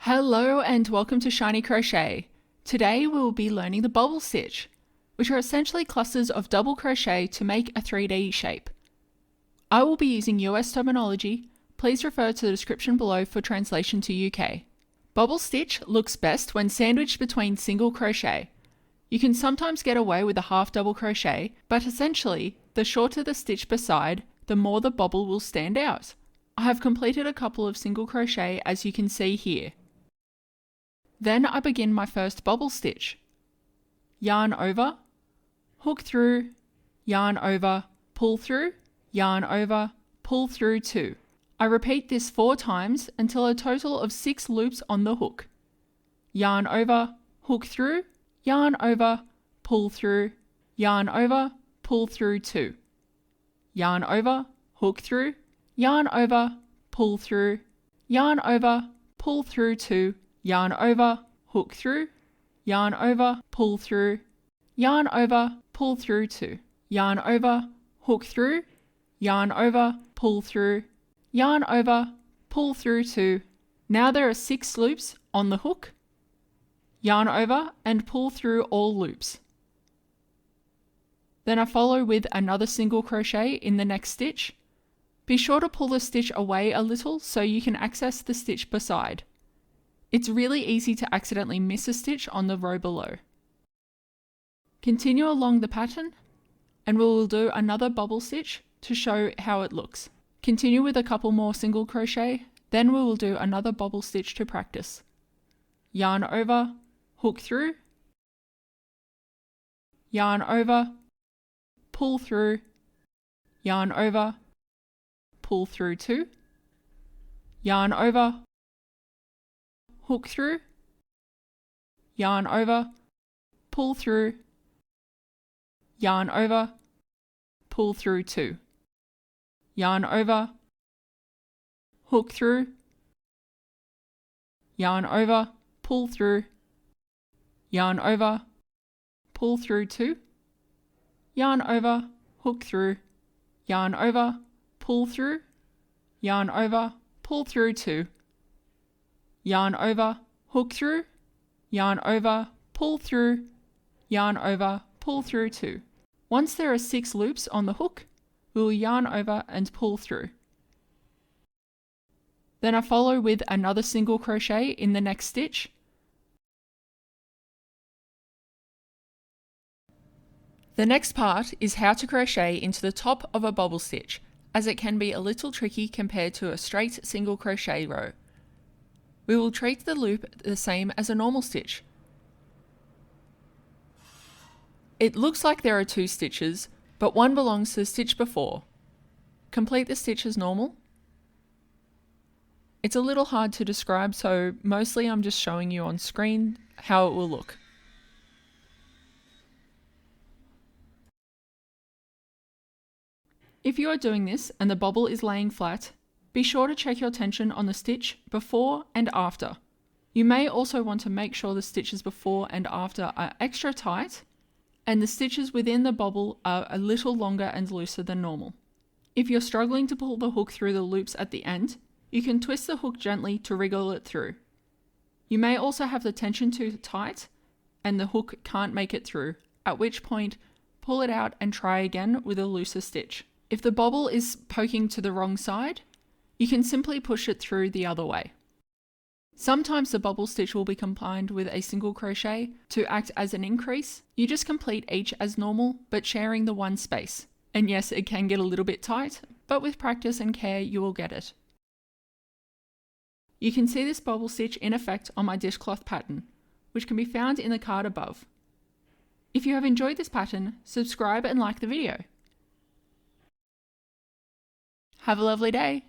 Hello and welcome to Shiny Crochet. Today we will be learning the bobble stitch, which are essentially clusters of double crochet to make a 3D shape. I will be using US terminology. Please refer to the description below for translation to UK. Bobble stitch looks best when sandwiched between single crochet. You can sometimes get away with a half double crochet, but essentially, the shorter the stitch beside, the more the bobble will stand out. I have completed a couple of single crochet as you can see here. Then I begin my first bobble stitch. Yarn over, hook through, yarn over, pull through, yarn over, pull through 2. I repeat this 4 times until a total of 6 loops on the hook. Yarn over, hook through, yarn over, pull through, yarn over, pull through 2. Yarn over, hook through, yarn over, pull through, yarn over, pull through 2, yarn over, hook through, yarn over, pull through, yarn over, pull through 2, yarn over, hook through, yarn over, pull through, yarn over, pull through 2. Now there are 6 loops on the hook. Yarn over and pull through all loops. Then I follow with another single crochet in the next stitch. Be sure to pull the stitch away a little so you can access the stitch beside. It's really easy to accidentally miss a stitch on the row below. Continue along the pattern and we will do another bobble stitch to show how it looks. Continue with a couple more single crochet, then we will do another bobble stitch to practice. Yarn over, hook through, yarn over, pull through, yarn over, pull through 2, yarn over, hook through, yarn over, pull through, yarn over, pull through 2, yarn over, hook through, yarn over, pull through, yarn over, pull through 2, yarn over, hook through, yarn over, pull through, yarn over, pull through 2, yarn over, hook through, yarn over, pull through, yarn over, pull through 2. Once there are 6 loops on the hook, we will yarn over and pull through. Then I follow with another single crochet in the next stitch. The next part is how to crochet into the top of a bobble stitch, as it can be a little tricky compared to a straight single crochet row. We will treat the loop the same as a normal stitch. It looks like there are 2 stitches, but one belongs to the stitch before. Complete the stitch as normal. It's a little hard to describe, so mostly I'm just showing you on screen how it will look. If you are doing this and the bobble is laying flat, be sure to check your tension on the stitch before and after. You may also want to make sure the stitches before and after are extra tight and the stitches within the bobble are a little longer and looser than normal. If you're struggling to pull the hook through the loops at the end, you can twist the hook gently to wriggle it through. You may also have the tension too tight and the hook can't make it through, at which point pull it out and try again with a looser stitch. If the bobble is poking to the wrong side, you can simply push it through the other way. Sometimes the bobble stitch will be combined with a single crochet to act as an increase. You just complete each as normal, but sharing the one space. And yes, it can get a little bit tight, but with practice and care, you will get it. You can see this bobble stitch in effect on my dishcloth pattern, which can be found in the card above. If you have enjoyed this pattern, subscribe and like the video. Have a lovely day.